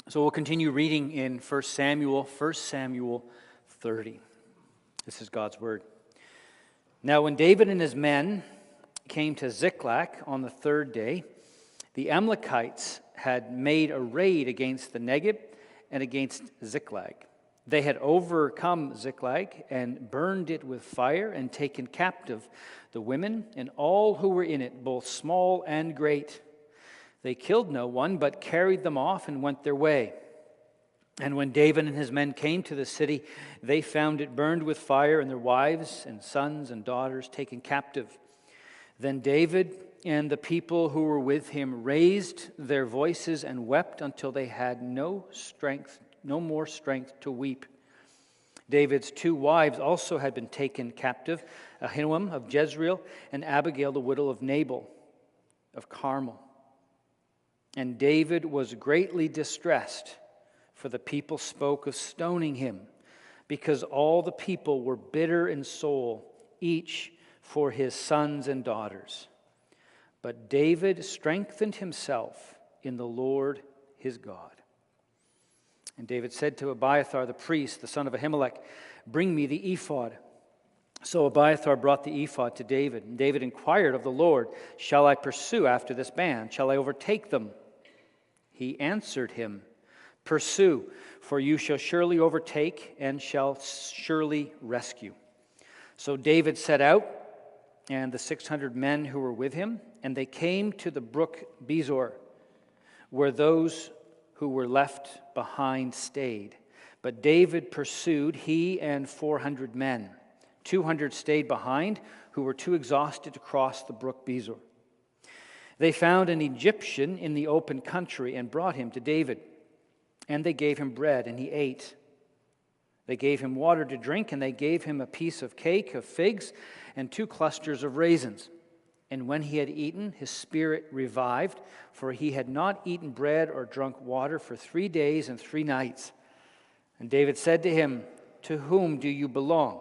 So we'll continue reading in 1 Samuel 30. This is God's word. Now when David and his men came to Ziklag on the third day, the Amalekites had made a raid against the Negeb and against Ziklag. They had overcome Ziklag and burned it with fire and taken captive the women and all who were in it, both small and great. They killed no one, but carried them off and went their way. And when David and his men came to the city, they found it burned with fire, and their wives and sons and daughters taken captive. Then David and the people who were with him raised their voices and wept until they had no more strength to weep. David's two wives also had been taken captive, Ahinoam of Jezreel and Abigail, the widow of Nabal of Carmel. And David was greatly distressed, for the people spoke of stoning him, because all the people were bitter in soul, each for his sons and daughters. But David strengthened himself in the Lord his God. And David said to Abiathar the priest, the son of Ahimelech, "Bring me the ephod." So Abiathar brought the ephod to David. And David inquired of the Lord, "Shall I pursue after this band? Shall I overtake them?" He answered him, "Pursue, for you shall surely overtake and shall surely rescue." So David set out, and the 600 men who were with him, and they came to the brook Bezor, where those who were left behind stayed. But David pursued, he and 400 men. 200 stayed behind, who were too exhausted to cross the brook Bezor. They found an Egyptian in the open country and brought him to David. And they gave him bread, and he ate. They gave him water to drink, and they gave him a piece of cake of figs and 2 clusters of raisins. And when he had eaten, his spirit revived, for he had not eaten bread or drunk water for 3 days and 3 nights. And David said to him, "To whom do you belong?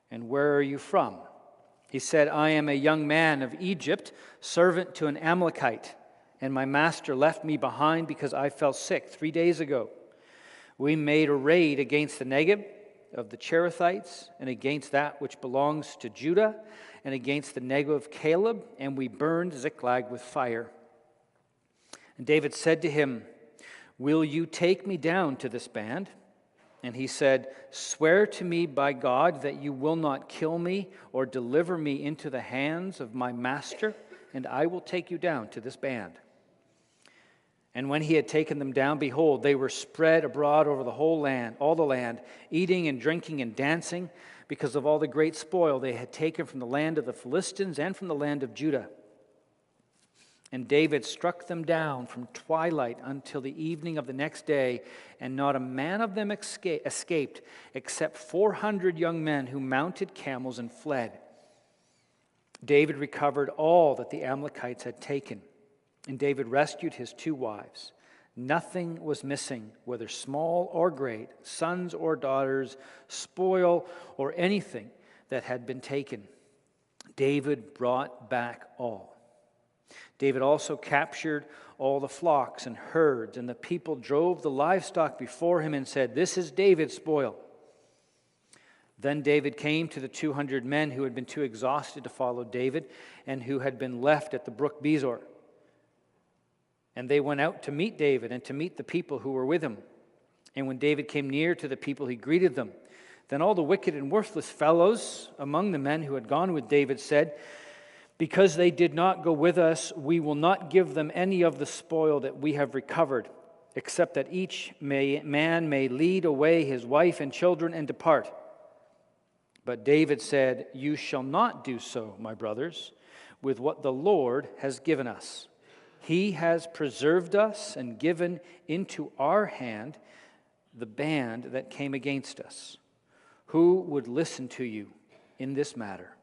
And where are you from?" He said, "I am a young man of Egypt, servant to an Amalekite, and my master left me behind because I fell sick 3 days ago. We made a raid against the Negeb of the Cherethites, and against that which belongs to Judah, and against the Negeb of Caleb, and we burned Ziklag with fire." And David said to him, "Will you take me down to this band?" And he said, "Swear to me by God that you will not kill me or deliver me into the hands of my master, and I will take you down to this band." And when he had taken them down, behold, they were spread abroad over the whole land, all the land, eating and drinking and dancing, because of all the great spoil they had taken from the land of the Philistines and from the land of Judah. And David struck them down from twilight until the evening of the next day, and not a man of them escaped, except 400 young men who mounted camels and fled. David recovered all that the Amalekites had taken, and David rescued his 2 wives. Nothing was missing, whether small or great, sons or daughters, spoil or anything that had been taken. David brought back all. David also captured all the flocks and herds, and the people drove the livestock before him and said, "This is David's spoil." Then David came to the 200 men who had been too exhausted to follow David and who had been left at the brook Bezor. And they went out to meet David and to meet the people who were with him. And when David came near to the people, he greeted them. Then all the wicked and worthless fellows among the men who had gone with David said, "Because they did not go with us, we will not give them any of the spoil that we have recovered, except that each man may lead away his wife and children and depart." But David said, "You shall not do so, my brothers, with what the Lord has given us. He has preserved us and given into our hand the band that came against us. Who would listen to you in this matter?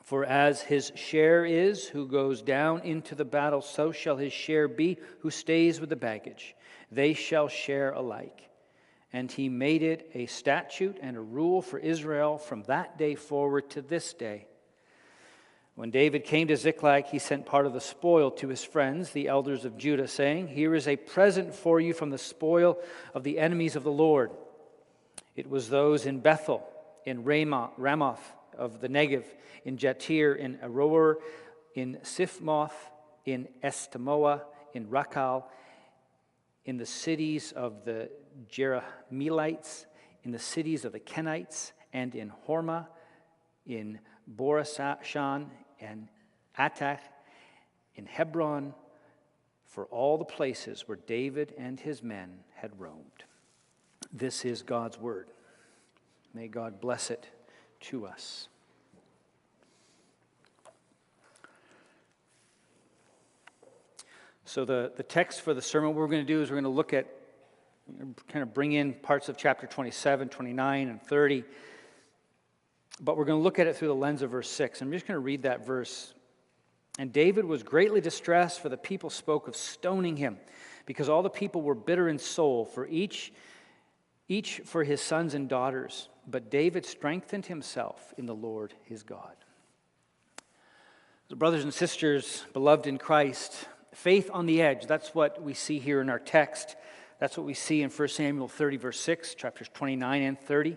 For as his share is who goes down into the battle, so shall his share be who stays with the baggage. They shall share alike." And he made it a statute and a rule for Israel from that day forward to this day. When David came to Ziklag, he sent part of the spoil to his friends, the elders of Judah, saying, "Here is a present for you from the spoil of the enemies of the Lord." It was those in Bethel, in Ramoth of the Negev, in Jatir, in Aroer, in Sifmoth, in Estemoa, in Rakal, in the cities of the Jerahmeelites, in the cities of the Kenites, and in Hormah, in Borashan, and Atach, in Hebron, for all the places where David and his men had roamed. This is God's word. May God bless it to us. So the text for the sermon, what we're going to do is we're going to look at, kind of bring in parts of chapter 27, 29, and 30. But we're going to look at it through the lens of verse 6. I'm just going to read that verse. "And David was greatly distressed, for the people spoke of stoning him, because all the people were bitter in soul, for each for his sons and daughters. But David strengthened himself in the Lord his God." So brothers and sisters, beloved in Christ, faith on the edge, that's what we see here in our text. That's what we see in 1 Samuel 30, verse 6, chapters 29 and 30.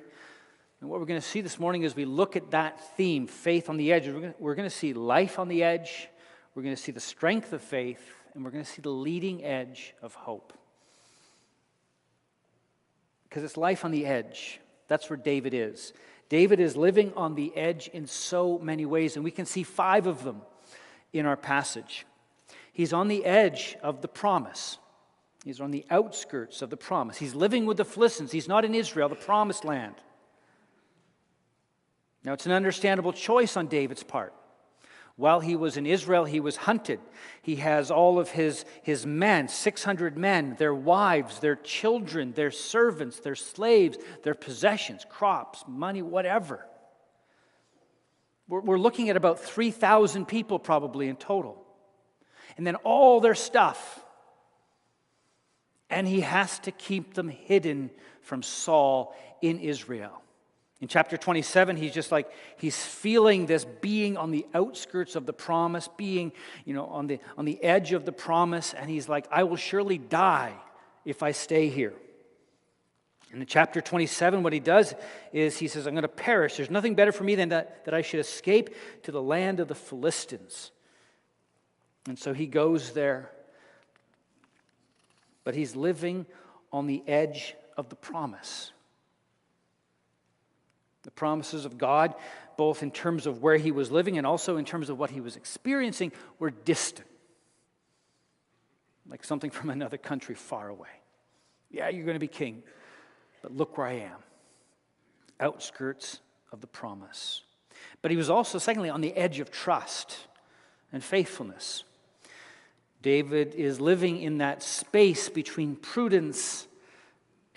And what we're going to see this morning as we look at that theme, faith on the edge, we're going to see life on the edge, we're going to see the strength of faith, and we're going to see the leading edge of hope. Because it's life on the edge. That's where David is. David is living on the edge in so many ways, and we can see 5 of them in our passage. He's on the edge of the promise. He's on the outskirts of the promise. He's living with the Philistines. He's not in Israel, the promised land. Now, it's an understandable choice on David's part. While he was in Israel, he was hunted. He has all of his men, 600 men, their wives, their children, their servants, their slaves, their possessions, crops, money, whatever. We're looking at about 3,000 people probably in total. And then all their stuff. And he has to keep them hidden from Saul in Israel. In chapter 27, he's feeling this being on the outskirts of the promise, being, on the edge of the promise, and he's like, I will surely die if I stay here. And in chapter 27, what he does is he says, I'm going to perish. There's nothing better for me than that I should escape to the land of the Philistines. And so he goes there, but he's living on the edge of the promise. The promises of God, both in terms of where he was living and also in terms of what he was experiencing, were distant. Like something from another country far away. Yeah, you're going to be king, but look where I am. Outskirts of the promise. But he was also, secondly, on the edge of trust and faithfulness. David is living in that space between prudence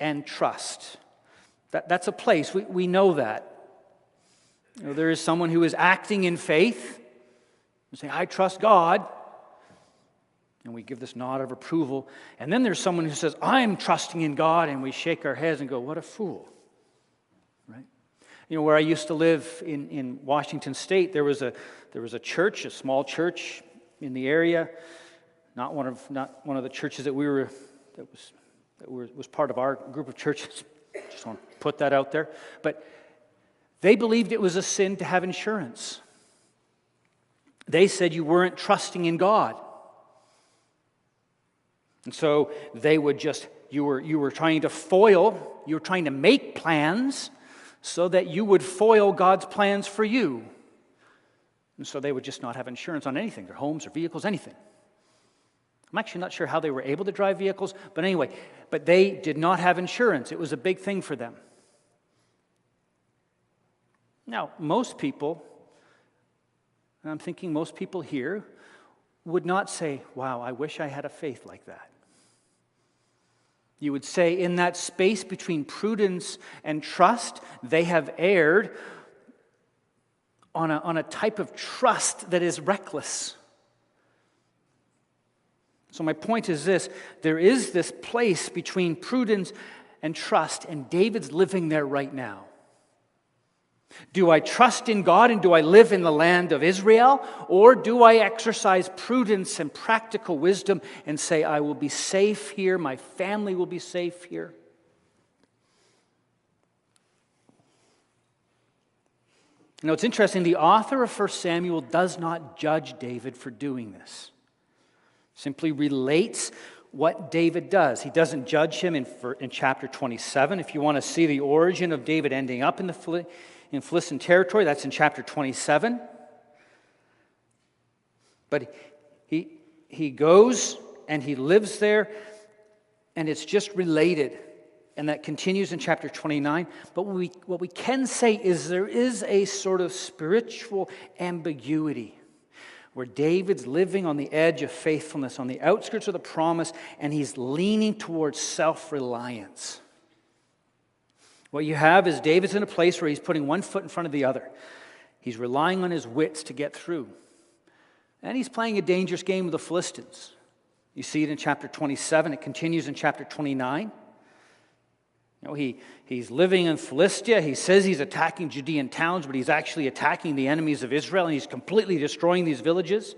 and trust. That's a place. We know that. There is someone who is acting in faith and saying, I trust God. And we give this nod of approval. And then there's someone who says, I'm trusting in God. And we shake our heads and go, what a fool. Right? Where I used to live in Washington State, there was a church, a small church in the area. Not one of the churches that was part of our group of churches. Just want to put that out there. But they believed it was a sin to have insurance. They said you weren't trusting in God. And so they would you were trying to make plans so that you would foil God's plans for you. And so they would just not have insurance on anything, their homes or vehicles, anything. I'm actually not sure how they were able to drive vehicles, but anyway, they did not have insurance. It was a big thing for them. Now, most people, and I'm thinking most people here, would not say, wow, I wish I had a faith like that. You would say in that space between prudence and trust, they have erred on a type of trust that is reckless. So my point is this, there is this place between prudence and trust, and David's living there right now. Do I trust in God and do I live in the land of Israel? Or do I exercise prudence and practical wisdom and say, I will be safe here, my family will be safe here? You know, it's interesting, the author of 1 Samuel does not judge David for doing this. Simply relates what David does. He doesn't judge him in chapter 27. If you want to see the origin of David ending up in Philistine territory, that's in chapter 27. But he goes and he lives there, and it's just related. And that continues in chapter 29. But what we can say is there is a sort of spiritual ambiguity where David's living on the edge of faithfulness, on the outskirts of the promise, and he's leaning towards self-reliance. What you have is David's in a place where he's putting one foot in front of the other. He's relying on his wits to get through. And he's playing a dangerous game with the Philistines. You see it in chapter 27. It continues in chapter 29. You know, he's living in Philistia. He says he's attacking Judean towns, but he's actually attacking the enemies of Israel, and he's completely destroying these villages.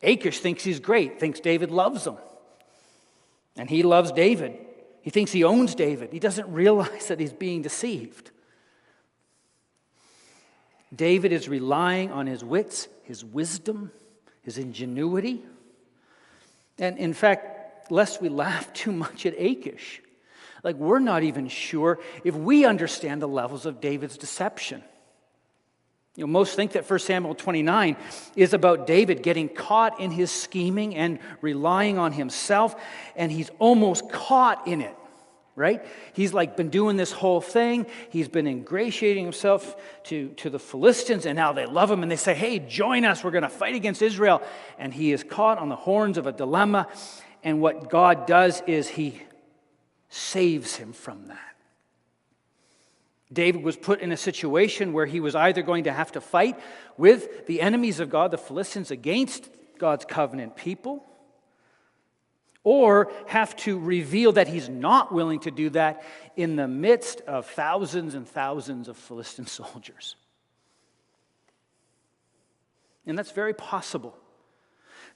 Achish thinks he's great, thinks David loves him. And he loves David. He thinks he owns David. He doesn't realize that he's being deceived. David is relying on his wits, his wisdom, his ingenuity. And in fact, lest we laugh too much at Achish, like we're not even sure if we understand the levels of David's deception. You know, most think that 1 Samuel 29 is about David getting caught in his scheming and relying on himself, and he's almost caught in it, right? He's like been doing this whole thing. He's been ingratiating himself to the Philistines, and now they love him, and they say, hey, join us, we're going to fight against Israel. And he is caught on the horns of a dilemma, and what God does is he saves him from that. David was put in a situation where he was either going to have to fight with the enemies of God, the Philistines, against God's covenant people, or have to reveal that he's not willing to do that in the midst of thousands and thousands of Philistine soldiers. And that's very possible.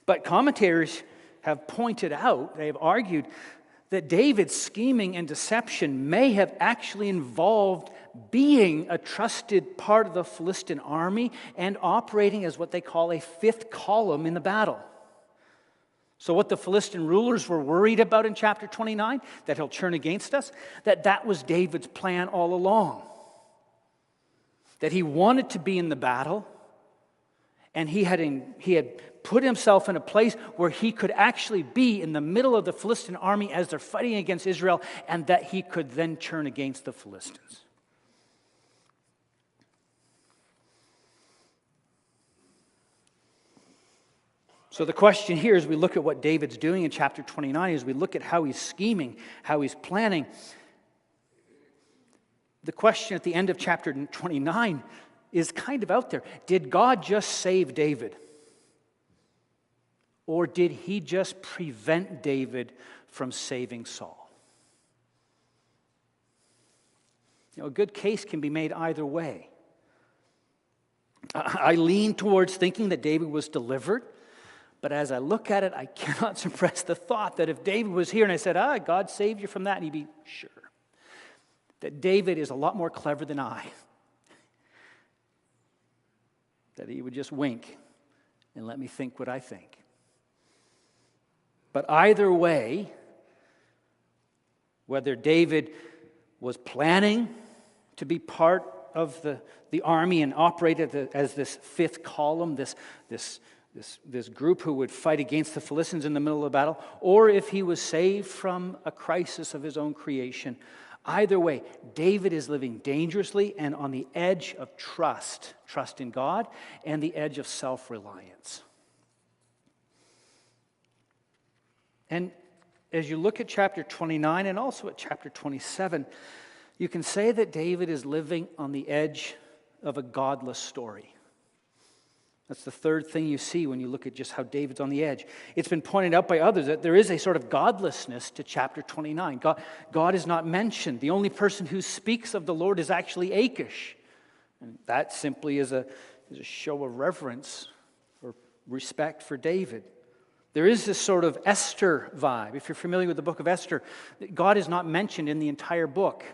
But commentators have pointed out, they have argued, that David's scheming and deception may have actually involved being a trusted part of the Philistine army and operating as what they call a fifth column in the battle. So what the Philistine rulers were worried about in chapter 29, that he'll turn against us, that was David's plan all along. That he wanted to be in the battle, and he had put himself in a place where he could actually be in the middle of the Philistine army as they're fighting against Israel, and that he could then turn against the Philistines. So the question here, as we look at what David's doing in chapter 29, as we look at how he's scheming, how he's planning, the question at the end of chapter 29 is kind of out there. Did God just save David? Or did he just prevent David from saving Saul? You know, a good case can be made either way. I lean towards thinking that David was delivered, but as I look at it, I cannot suppress the thought that if David was here and I said, God saved you from that, and he'd be sure that David is a lot more clever than I. That he would just wink and let me think what I think. But either way, whether David was planning to be part of the army and operated as this fifth column, this group who would fight against the Philistines in the middle of the battle, or if he was saved from a crisis of his own creation, either way, David is living dangerously and on the edge of trust in God, and the edge of self-reliance. And as you look at chapter 29 and also at chapter 27, you can say that David is living on the edge of a godless story. That's the third thing you see when you look at just how David's on the edge. It's been pointed out by others that there is a sort of godlessness to chapter 29. God is not mentioned. The only person who speaks of the Lord is actually Achish. And that simply is a show of reverence or respect for David. There is this sort of Esther vibe. If you're familiar with the book of Esther, God is not mentioned in the entire book.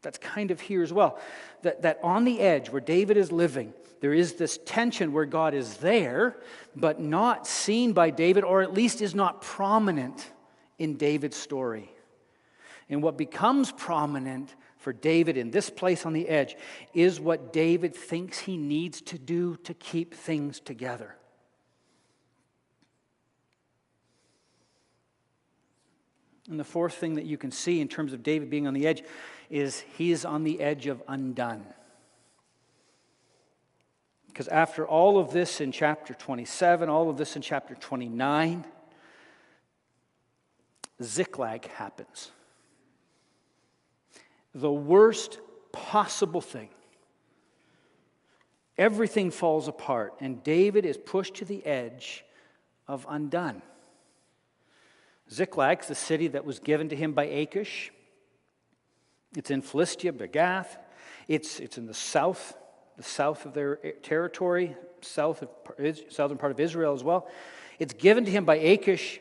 That's kind of here as well. That on the edge where David is living, there is this tension where God is there, but not seen by David, or at least is not prominent in David's story. And what becomes prominent for David in this place on the edge is what David thinks he needs to do to keep things together. And the fourth thing that you can see in terms of David being on the edge is he is on the edge of undone. Because after all of this in chapter 27, all of this in chapter 29, Ziklag happens. The worst possible thing. Everything falls apart, and David is pushed to the edge of undone. Ziklag is the city that was given to him by Achish. It's in Philistia, Gath. It's in the south of their territory, southern part of Israel as well. It's given to him by Achish,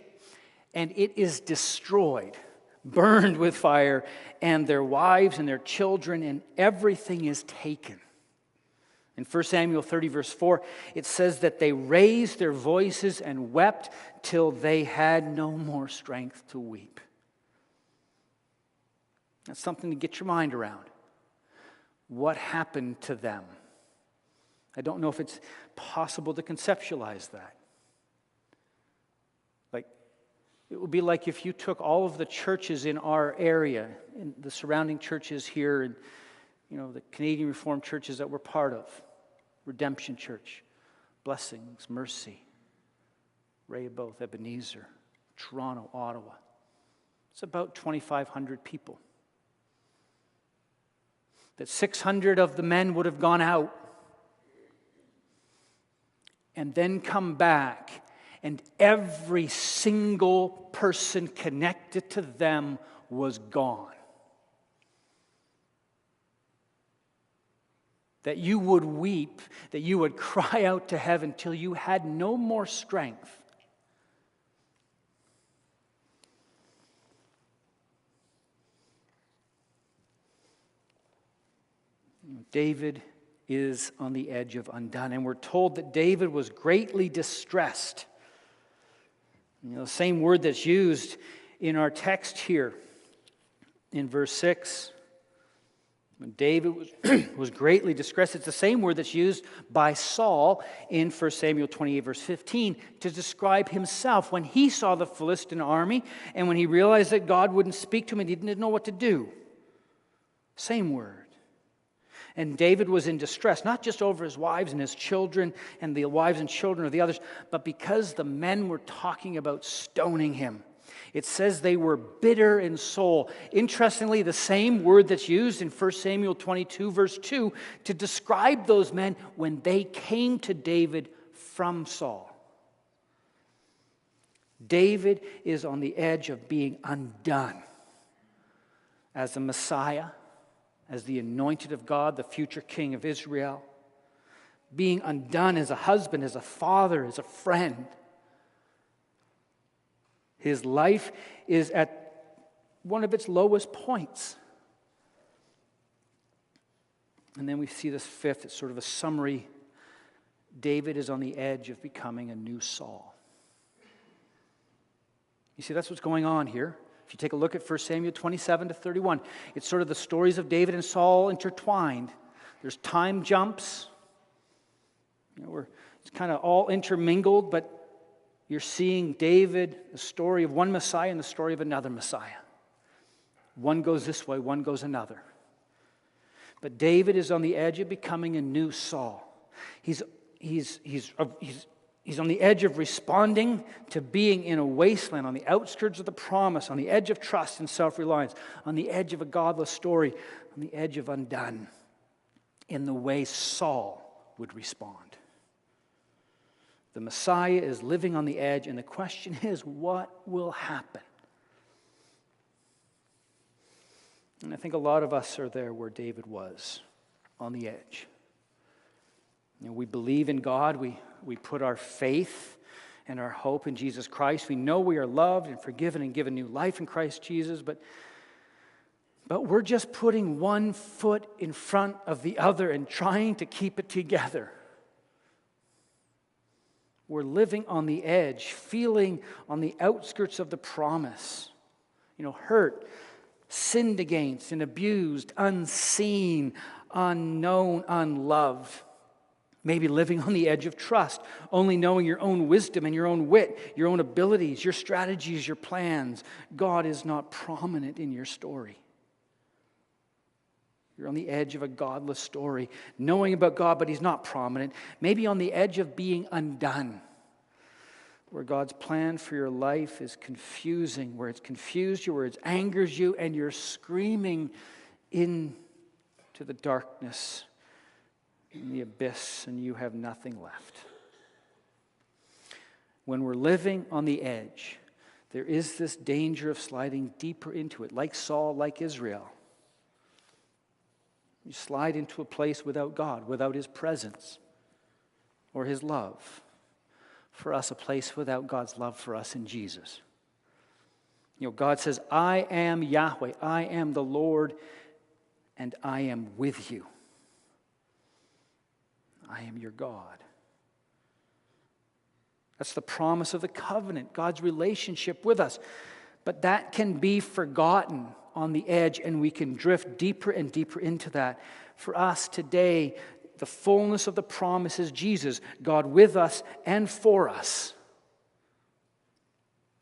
and it is destroyed, burned with fire, and their wives and their children, and everything is taken. In 1 Samuel 30, verse 4, it says that they raised their voices and wept till they had no more strength to weep. That's something to get your mind around. What happened to them? I don't know if it's possible to conceptualize that. It would be like if you took all of the churches in our area, in the surrounding churches here, and the Canadian Reformed churches that we're part of, Redemption Church, Blessings, Mercy, Rehoboth, Ebenezer, Toronto, Ottawa. It's about 2,500 people. That 600 of the men would have gone out and then come back, and every single person connected to them was gone. That you would weep, that you would cry out to heaven till you had no more strength. David is on the edge of undone, and we're told that David was greatly distressed. The same word that's used in our text here in verse 6. When David was greatly distressed, it's the same word that's used by Saul in 1 Samuel 28, verse 15, to describe himself when he saw the Philistine army and when he realized that God wouldn't speak to him and he didn't know what to do. Same word. And David was in distress, not just over his wives and his children and the wives and children of the others, but because the men were talking about stoning him. It says they were bitter in soul. Interestingly, the same word that's used in 1 Samuel 22, verse 2, to describe those men when they came to David from Saul. David is on the edge of being undone as the Messiah, as the anointed of God, the future king of Israel, being undone as a husband, as a father, as a friend. His life is at one of its lowest points. And then we see this fifth, it's sort of a summary. David is on the edge of becoming a new Saul. You see, that's what's going on here. If you take a look at 1 Samuel 27 to 31, it's sort of the stories of David and Saul intertwined. There's time jumps. It's kind of all intermingled, but you're seeing David, the story of one Messiah and the story of another Messiah. One goes this way, one goes another. But David is on the edge of becoming a new Saul. He's on the edge of responding to being in a wasteland, on the outskirts of the promise, on the edge of trust and self-reliance, on the edge of a godless story, on the edge of undone, in the way Saul would respond. The Messiah is living on the edge, and the question is, what will happen? And I think a lot of us are there where David was, on the edge. We believe in God. We put our faith and our hope in Jesus Christ. We know we are loved and forgiven and given new life in Christ Jesus, but we're just putting one foot in front of the other and trying to keep it together. We're living on the edge, feeling on the outskirts of the promise. Hurt, sinned against and abused, unseen, unknown, unloved. Maybe living on the edge of trust, only knowing your own wisdom and your own wit, your own abilities, your strategies, your plans. God is not prominent in your story. You're on the edge of a godless story, knowing about God, but He's not prominent. Maybe on the edge of being undone, where God's plan for your life is confusing, where it's confused you, where it angers you, and you're screaming into the darkness, in the abyss, and you have nothing left. When we're living on the edge, there is this danger of sliding deeper into it, like Saul, like Israel. You slide into a place without God, without His presence or His love. For us, a place without God's love for us in Jesus. God says, I am Yahweh, I am the Lord, and I am with you. I am your God. That's the promise of the covenant, God's relationship with us. But that can be forgotten on the edge, and we can drift deeper and deeper into that. For us today, the fullness of the promise is Jesus, God with us and for us.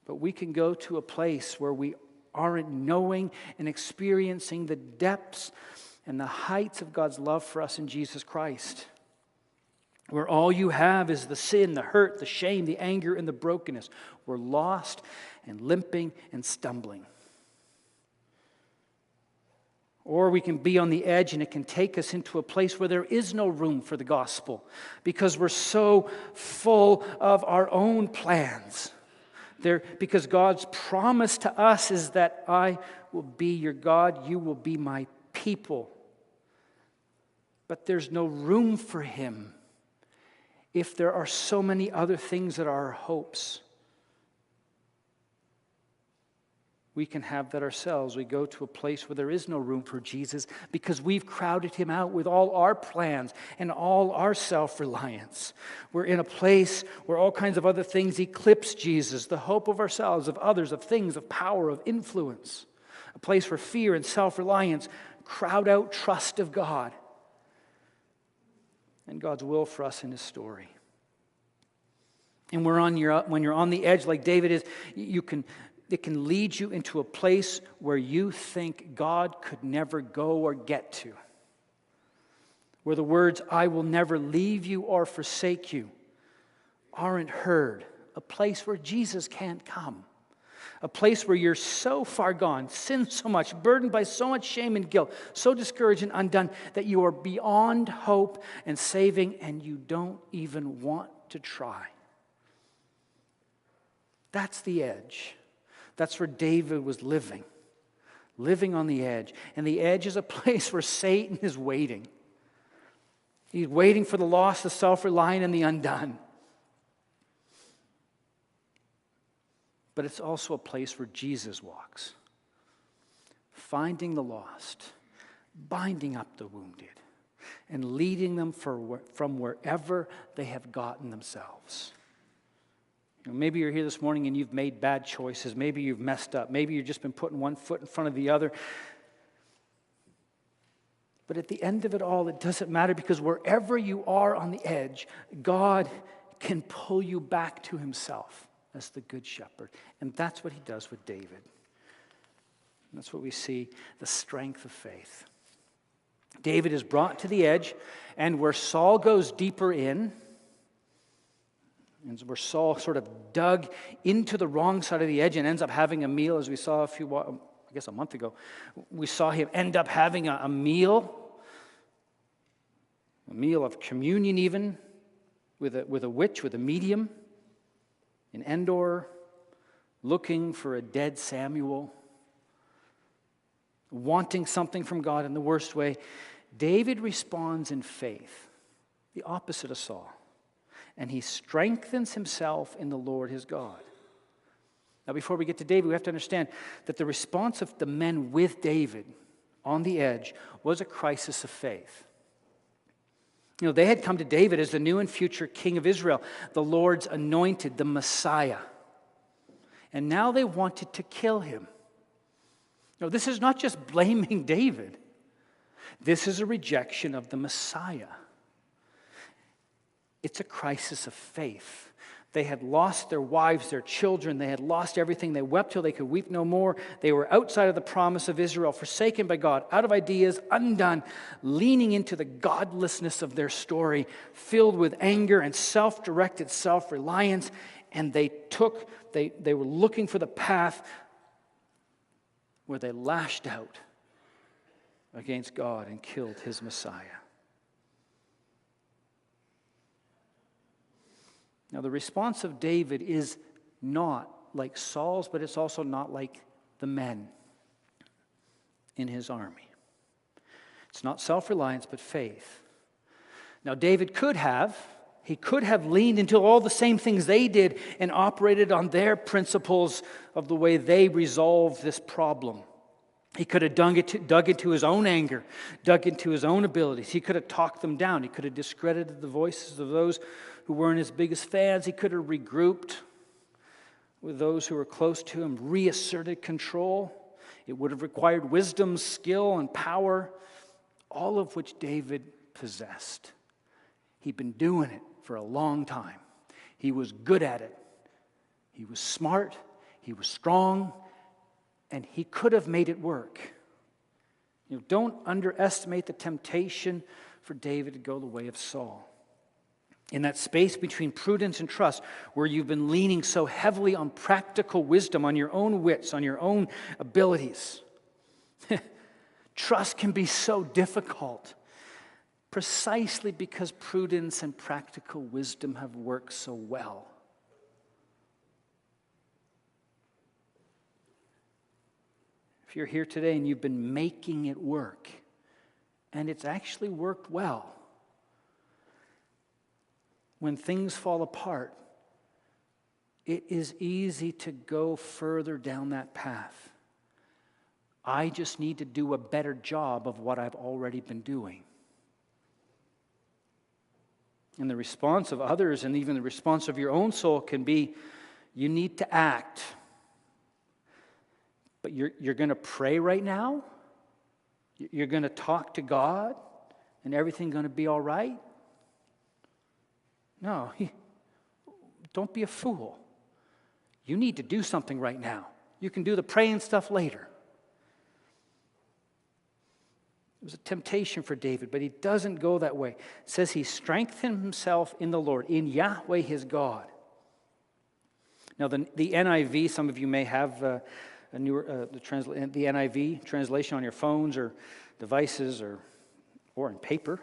But we can go to a place where we aren't knowing and experiencing the depths and the heights of God's love for us in Jesus Christ. Where all you have is the sin, the hurt, the shame, the anger, and the brokenness. We're lost and limping and stumbling. Or we can be on the edge and it can take us into a place where there is no room for the gospel because we're so full of our own plans. Because God's promise to us is that I will be your God, you will be my people. But there's no room for Him if there are so many other things that are our hopes. We can have that ourselves. We go to a place where there is no room for Jesus because we've crowded Him out with all our plans and all our self-reliance. We're in a place where all kinds of other things eclipse Jesus, the hope of ourselves, of others, of things, of power, of influence. A place where fear and self-reliance crowd out trust of God and God's will for us in His story. And when you're on the edge like David is, it can lead you into a place where you think God could never go or get to. Where the words, I will never leave you or forsake you, aren't heard. A place where Jesus can't come. A place where you're so far gone, sinned so much, burdened by so much shame and guilt, so discouraged and undone that you are beyond hope and saving and you don't even want to try. That's the edge. That's where David was living on the edge. And the edge is a place where Satan is waiting. He's waiting for the lost, the self-reliant, and the undone. But it's also a place where Jesus walks, finding the lost, binding up the wounded, and leading them from wherever they have gotten themselves. Maybe you're here this morning and you've made bad choices. Maybe you've messed up. Maybe you've just been putting one foot in front of the other. But at the end of it all, it doesn't matter because wherever you are on the edge, God can pull you back to Himself as the Good Shepherd. And that's what He does with David. And that's what we see, the strength of faith. David is brought to the edge, and where Saul goes deeper in, and where Saul sort of dug into the wrong side of the edge and ends up having a meal, as we saw a month ago. We saw him end up having a meal of communion even, with a witch, with a medium, in Endor, looking for a dead Samuel. wanting something from God in the worst way, David responds in faith, the opposite of Saul. And he strengthens himself in the Lord his God. Now, before we get to David, we have to understand that the response of the men with David on the edge was a crisis of faith. They had come to David as the new and future king of Israel, the Lord's anointed, the Messiah. And now they wanted to kill him. This is not just blaming David. This is a rejection of the Messiah. It's a crisis of faith. They had lost their wives, their children. They had lost everything. They wept till they could weep no more. They were outside of the promise of Israel, forsaken by God, out of ideas, undone, leaning into the godlessness of their story, filled with anger and self-directed self-reliance. And they were looking for the path where they lashed out against God and killed his Messiah. Now, the response of David is not like Saul's, but it's also not like the men in his army. It's not self-reliance, but faith. Now, David could have leaned into all the same things they did and operated on their principles of the way they resolved this problem. He could have dug into his own anger, dug into his own abilities. He could have talked them down. He could have discredited the voices of those who weren't his biggest fans. He could have regrouped with those who were close to him, reasserted control. It would have required wisdom, skill, and power, all of which David possessed. He'd been doing it for a long time. He was good at it. He was smart. He was strong. And he could have made it work. Don't underestimate the temptation for David to go the way of Saul. In that space between prudence and trust, where you've been leaning so heavily on practical wisdom, on your own wits, on your own abilities, trust can be so difficult, precisely because prudence and practical wisdom have worked so well. If you're here today and you've been making it work, and it's actually worked well, when things fall apart, it is easy to go further down that path. I just need to do a better job of what I've already been doing. And the response of others, and even the response of your own soul, can be, you need to act. But you're going to pray right now? You're going to talk to God? And everything going to be all right? No, don't be a fool. You need to do something right now. You can do the praying stuff later. It was a temptation for David, but he doesn't go that way. It says he strengthened himself in the Lord, in Yahweh his God. Now the NIV, some of you may have the NIV translation on your phones or devices or in paper.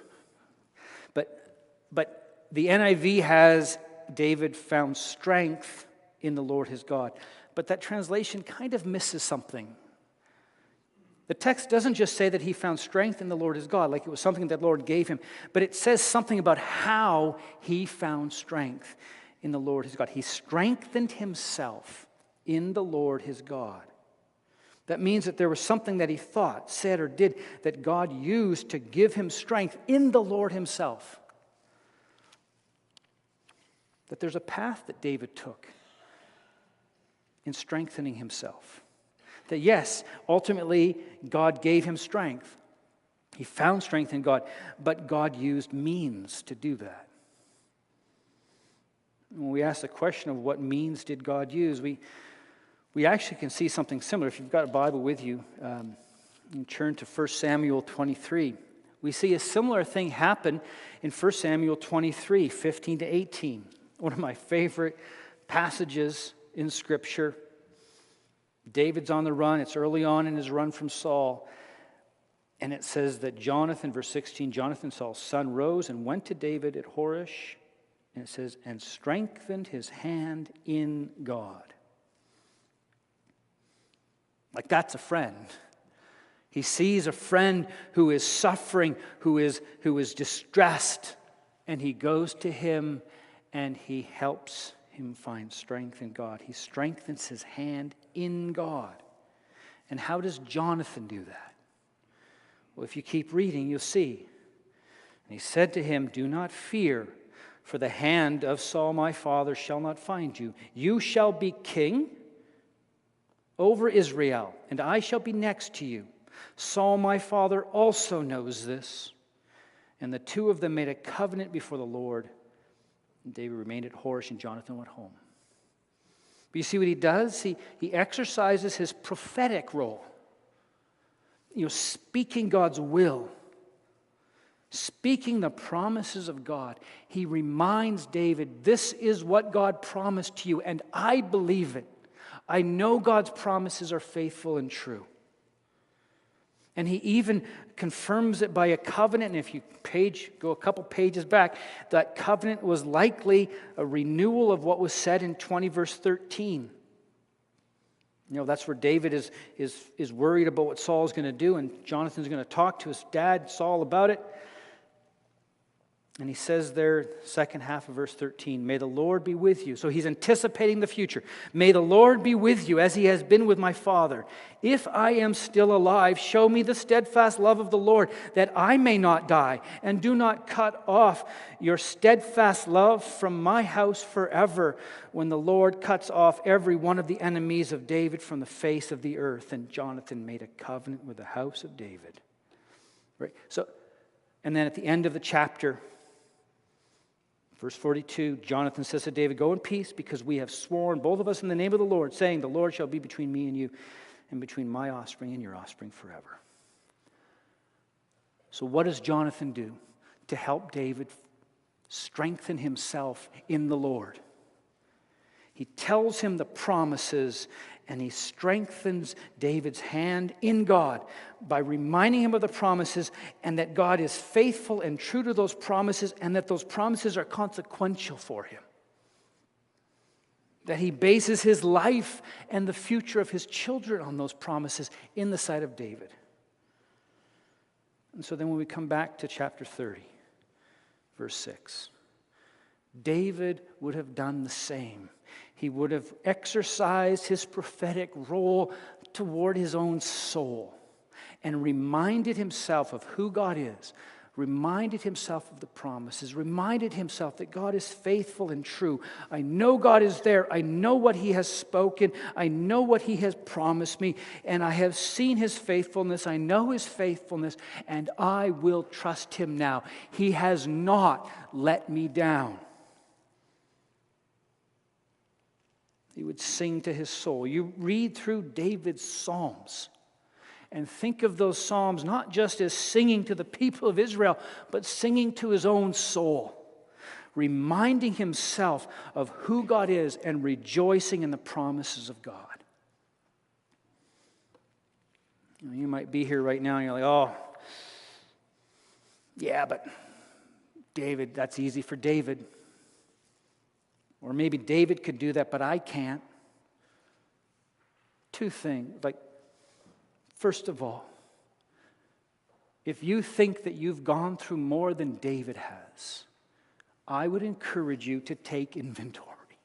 But the NIV has David found strength in the Lord his God. But that translation kind of misses something. The text doesn't just say that he found strength in the Lord his God, like it was something that the Lord gave him, but it says something about how he found strength in the Lord his God. He strengthened himself in the Lord his God. That means that there was something that he thought, said, or did that God used to give him strength in the Lord himself. That there's a path that David took in strengthening himself. That yes, ultimately, God gave him strength. He found strength in God, but God used means to do that. When we ask the question of what means did God use, we actually can see something similar. If you've got a Bible with you, and turn to 1 Samuel 23. We see a similar thing happen in 1 Samuel 23, 15 to 18. One of my favorite passages in Scripture. David's on the run. It's early on in his run from Saul. And it says that Jonathan, verse 16, Jonathan, Saul's son, rose and went to David at Horish. And it says, and strengthened his hand in God. Like, that's a friend. He sees a friend who is suffering, who is distressed, and he goes to him and he helps him find strength in God. He strengthens his hand in God. And how does Jonathan do that? Well, if you keep reading, you'll see. And he said to him, "Do not fear, for the hand of Saul my father shall not find you. You shall be king over Israel, and I shall be next to you. Saul my father also knows this." And the two of them made a covenant before the Lord. And David remained at Horish, and Jonathan went home. But you see what he does? He exercises his prophetic role. Speaking God's will. Speaking the promises of God. He reminds David, this is what God promised to you, and I believe it. I know God's promises are faithful and true. And he even confirms it by a covenant. And if you go a couple pages back, that covenant was likely a renewal of what was said in 20 verse 13. That's where David is worried about what Saul's going to do, and Jonathan's going to talk to his dad, Saul, about it. And he says there, second half of verse 13, "May the Lord be with you." So he's anticipating the future. "May the Lord be with you as he has been with my father. If I am still alive, show me the steadfast love of the Lord, that I may not die. And do not cut off your steadfast love from my house forever, when the Lord cuts off every one of the enemies of David from the face of the earth." And Jonathan made a covenant with the house of David. Right. And then at the end of the chapter, verse 42, Jonathan says to David, "Go in peace, because we have sworn, both of us, in the name of the Lord, saying, the Lord shall be between me and you, and between my offspring and your offspring forever." So what does Jonathan do to help David strengthen himself in the Lord? He tells him the promises, and he strengthens David's hand in God by reminding him of the promises, and that God is faithful and true to those promises, and that those promises are consequential for him. That he bases his life and the future of his children on those promises in the sight of David. And so then when we come back to chapter 30, verse 6, David would have done the same. He would have exercised his prophetic role toward his own soul and reminded himself of who God is, reminded himself of the promises, reminded himself that God is faithful and true. I know God is there. I know what he has spoken. I know what he has promised me, and I have seen his faithfulness. I know his faithfulness, and I will trust him now. He has not let me down. He would sing to his soul. You read through David's Psalms and think of those Psalms not just as singing to the people of Israel, but singing to his own soul, reminding himself of who God is and rejoicing in the promises of God. You might be here right now and you're like, "Oh, yeah, but David, that's easy for David." Or maybe David could do that, but I can't. Two things. First of all, if you think that you've gone through more than David has, I would encourage you to take inventory.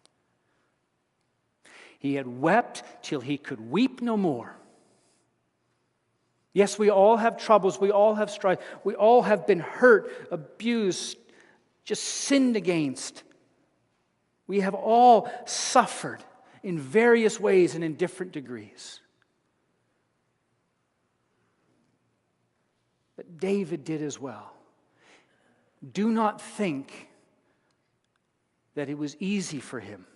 He had wept till he could weep no more. Yes, we all have troubles. We all have strife. We all have been hurt, abused, just sinned against. We have all suffered in various ways and in different degrees. But David did as well. Do not think that it was easy for him.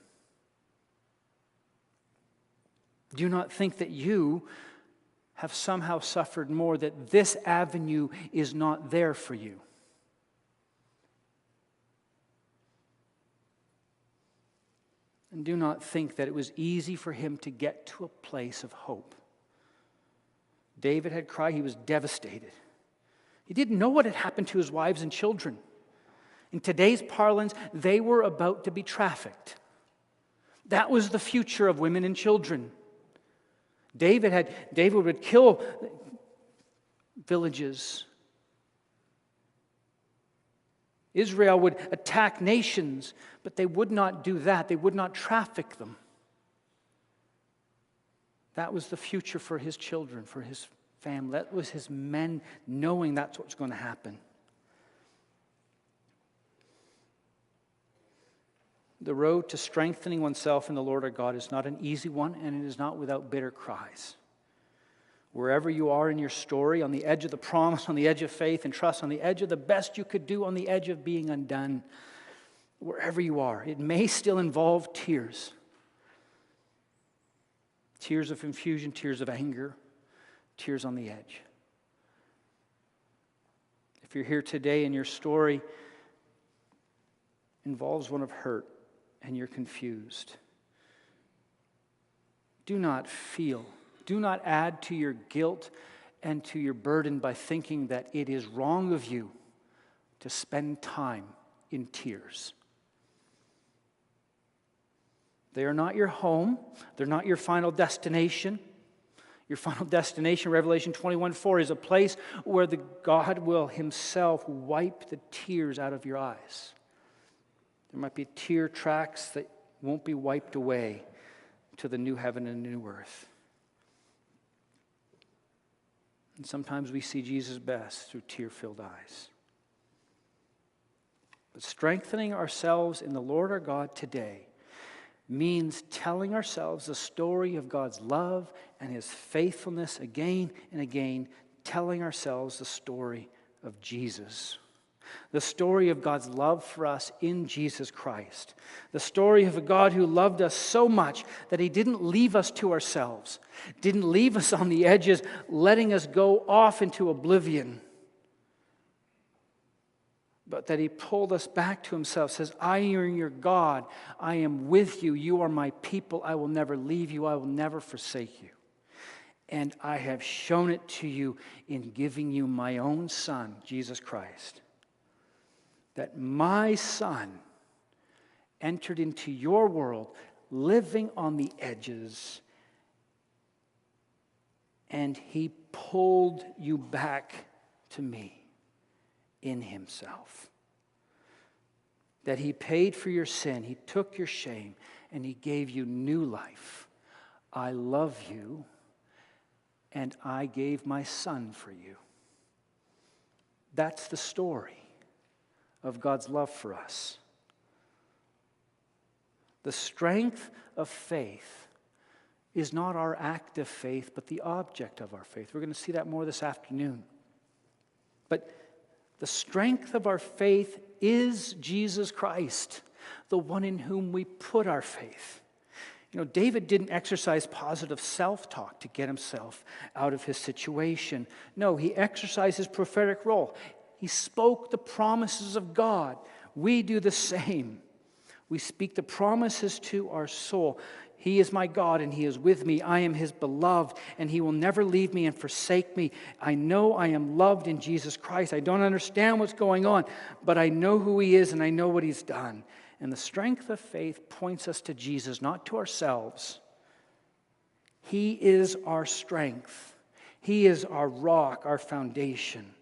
Do not think that you have somehow suffered more, that this avenue is not there for you. And do not think that it was easy for him to get to a place of hope. David had cried. He was devastated. He didn't know what had happened to his wives and children. In today's parlance, they were about to be trafficked. That was the future of women and children. David would kill villages. Israel would attack nations, but they would not do that. They would not traffic them. That was the future for his children, for his family. That was his men knowing that's what's going to happen. The road to strengthening oneself in the Lord our God is not an easy one, and it is not without bitter cries. Wherever you are in your story, on the edge of the promise, on the edge of faith and trust, on the edge of the best you could do, on the edge of being undone, wherever you are, it may still involve tears. Tears of confusion, tears of anger, tears on the edge. If you're here today and your story involves one of hurt and you're confused, do not add to your guilt and to your burden by thinking that it is wrong of you to spend time in tears. They are not your home. They're not your final destination. Your final destination, Revelation 21:4, is a place where God will himself wipe the tears out of your eyes. There might be tear tracks that won't be wiped away to the new heaven and new earth. And sometimes we see Jesus best through tear-filled eyes. But strengthening ourselves in the Lord our God today means telling ourselves the story of God's love and his faithfulness again and again, telling ourselves the story of Jesus. The story of God's love for us in Jesus Christ. The story of a God who loved us so much that he didn't leave us to ourselves, didn't leave us on the edges, letting us go off into oblivion, but that he pulled us back to himself, says, I am your God, I am with you, you are my people, I will never leave you, I will never forsake you. And I have shown it to you in giving you my own Son, Jesus Christ. That my Son entered into your world, living on the edges, and he pulled you back to me in himself. That he paid for your sin, he took your shame, and he gave you new life. I love you, and I gave my Son for you. That's the story of God's love for us. The strength of faith is not our act of faith, but the object of our faith. We're going to see that more this afternoon. But the strength of our faith is Jesus Christ, the one in whom we put our faith. You know, David didn't exercise positive self-talk to get himself out of his situation. No, he exercised his prophetic role. He spoke the promises of God. We do the same. We speak the promises to our soul. He is my God and he is with me. I am his beloved and he will never leave me and forsake me. I know I am loved in Jesus Christ. I don't understand what's going on, but I know who he is and I know what he's done. And the strength of faith points us to Jesus, not to ourselves. He is our strength. He is our rock, our foundation.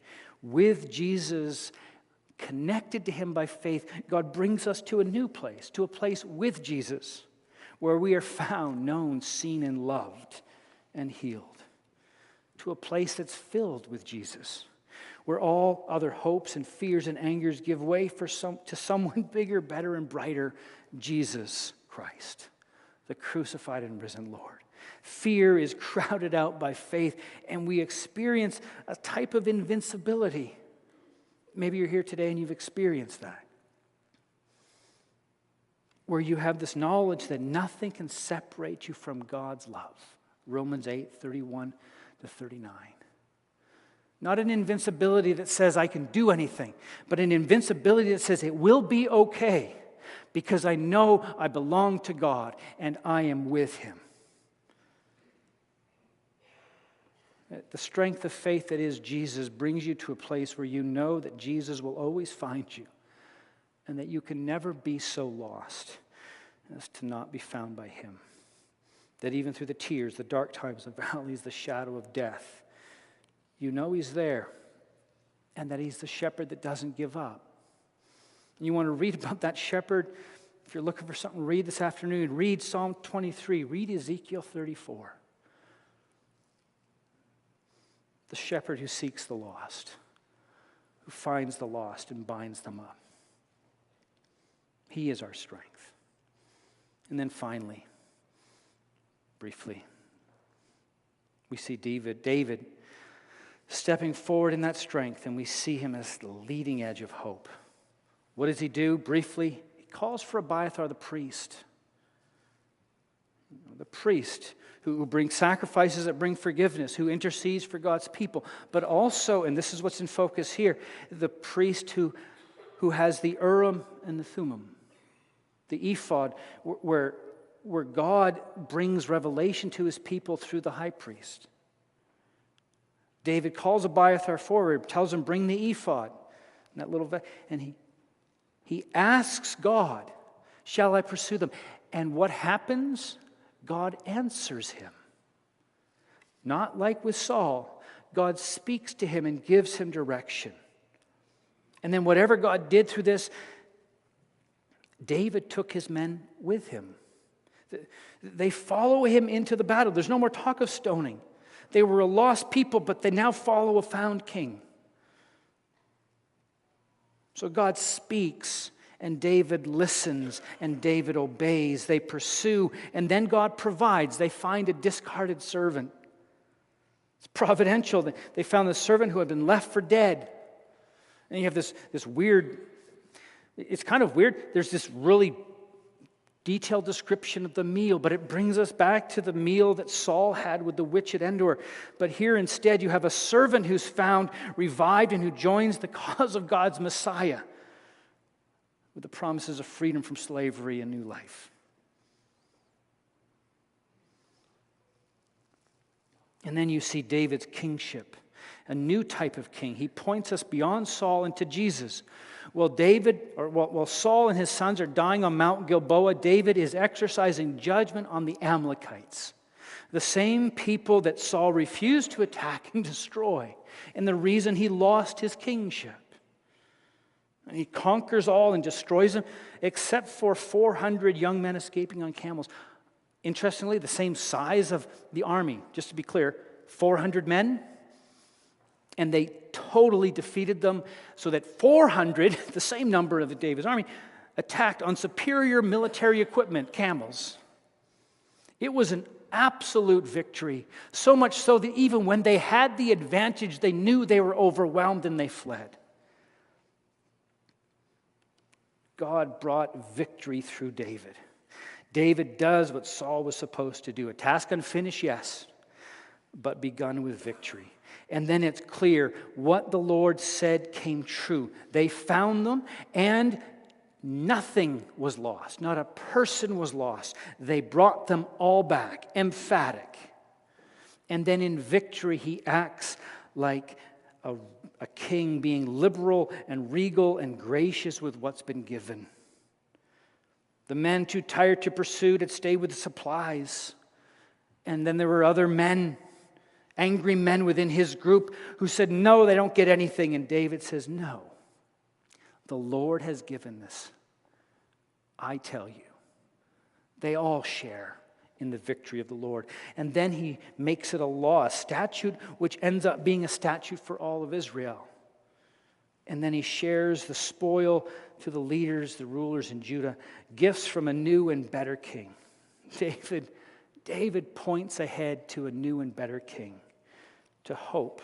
With Jesus, connected to him by faith, God brings us to a new place, to a place with Jesus, where we are found, known, seen, and loved, and healed. To a place that's filled with Jesus, where all other hopes and fears and angers give way to someone bigger, better, and brighter, Jesus Christ, the crucified and risen Lord. Fear is crowded out by faith, and we experience a type of invincibility. Maybe you're here today and you've experienced that, where you have this knowledge that nothing can separate you from God's love. Romans 8:31-39. Not an invincibility that says I can do anything, but an invincibility that says it will be okay because I know I belong to God and I am with him. The strength of faith that is Jesus brings you to a place where you know that Jesus will always find you and that you can never be so lost as to not be found by him. That even through the tears, the dark times, the valleys, the shadow of death, you know he's there and that he's the shepherd that doesn't give up. And you want to read about that shepherd? If you're looking for something to read this afternoon, read Psalm 23, read Ezekiel 34. The shepherd who seeks the lost, who finds the lost and binds them up. He is our strength. And then finally, briefly, we see David stepping forward in that strength, and we see him as the leading edge of hope. What does he do? Briefly, he calls for Abiathar the priest. The priest who brings sacrifices that bring forgiveness, who intercedes for God's people. But also, and this is what's in focus here, the priest who has the Urim and the Thummim, the ephod, where God brings revelation to his people through the high priest. David calls Abiathar forward, tells him, bring the ephod, and he asks God, shall I pursue them? And what happens? God answers him. Not like with Saul, God speaks to him and gives him direction. And then whatever God did through this, David took his men with him. They follow him into the battle. There's no more talk of stoning. They were a lost people, but they now follow a found king. So God speaks, and David listens, and David obeys. They pursue, and then God provides. They find a discarded servant. It's providential. They found the servant who had been left for dead. And you have this weird, it's kind of weird. There's this really detailed description of the meal, but it brings us back to the meal that Saul had with the witch at Endor. But here instead you have a servant who's found, revived, and who joins the cause of God's Messiah with the promises of freedom from slavery and new life. And then you see David's kingship, a new type of king. He points us beyond Saul into Jesus. While Saul and his sons are dying on Mount Gilboa, David is exercising judgment on the Amalekites, the same people that Saul refused to attack and destroy, and the reason he lost his kingship. And he conquers all and destroys them, except for 400 young men escaping on camels. Interestingly, the same size of the army, just to be clear, 400 men. And they totally defeated them so that 400, the same number of David's army, attacked on superior military equipment, camels. It was an absolute victory, so much so that even when they had the advantage, they knew they were overwhelmed and they fled. God brought victory through David. David does what Saul was supposed to do. A task unfinished, yes, but begun with victory. And then it's clear what the Lord said came true. They found them, and nothing was lost. Not a person was lost. They brought them all back. Emphatic. And then in victory, he acts like a king, being liberal and regal and gracious with what's been given. The men too tired to pursue had stayed with the supplies. And then there were other men, angry men within his group who said, no, they don't get anything. And David says, no, the Lord has given this. I tell you, they all share in the victory of the Lord. And then he makes it a law, a statute, which ends up being a statute for all of Israel. And then he shares the spoil to the leaders, the rulers in Judah, gifts from a new and better king. David points ahead to a new and better king, to hope,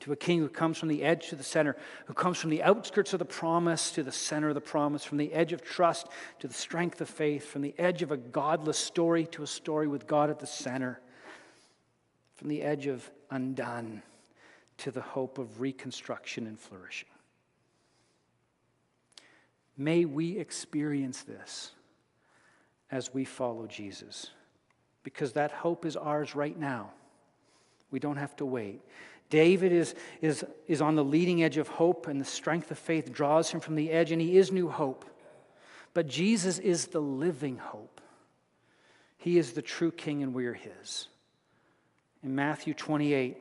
to a king who comes from the edge to the center, who comes from the outskirts of the promise to the center of the promise, from the edge of trust to the strength of faith, from the edge of a godless story to a story with God at the center, from the edge of undone to the hope of reconstruction and flourishing. May we experience this as we follow Jesus, because that hope is ours right now. We don't have to wait. David is on the leading edge of hope, and the strength of faith draws him from the edge, and he is new hope. But Jesus is the living hope. He is the true king, and we are his. In Matthew 28,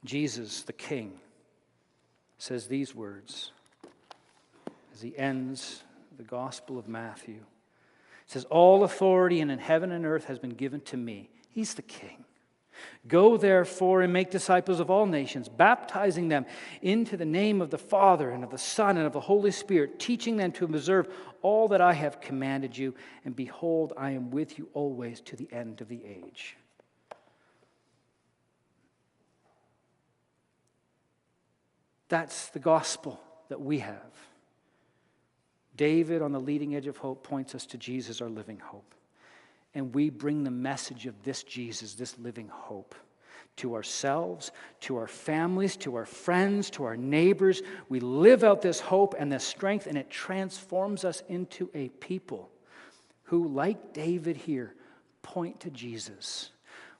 Jesus, the King, says these words as he ends the Gospel of Matthew. It says, all authority in heaven and earth has been given to me. He's the King. Go therefore and make disciples of all nations, baptizing them into the name of the Father and of the Son and of the Holy Spirit, teaching them to observe all that I have commanded you. And behold, I am with you always to the end of the age. That's the gospel that we have. David, on the leading edge of hope, points us to Jesus, our living hope. And we bring the message of this Jesus, this living hope, to ourselves, to our families, to our friends, to our neighbors. We live out this hope and this strength, and it transforms us into a people who, like David here, point to Jesus.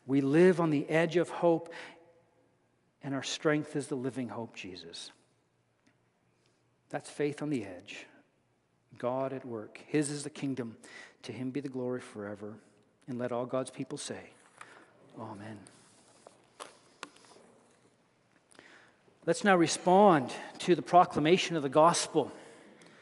We live on the edge of hope, and our strength is the living hope, Jesus. That's faith on the edge. God at work. His is the kingdom. To him be the glory forever. And let all God's people say, Amen. Let's now respond to the proclamation of the gospel.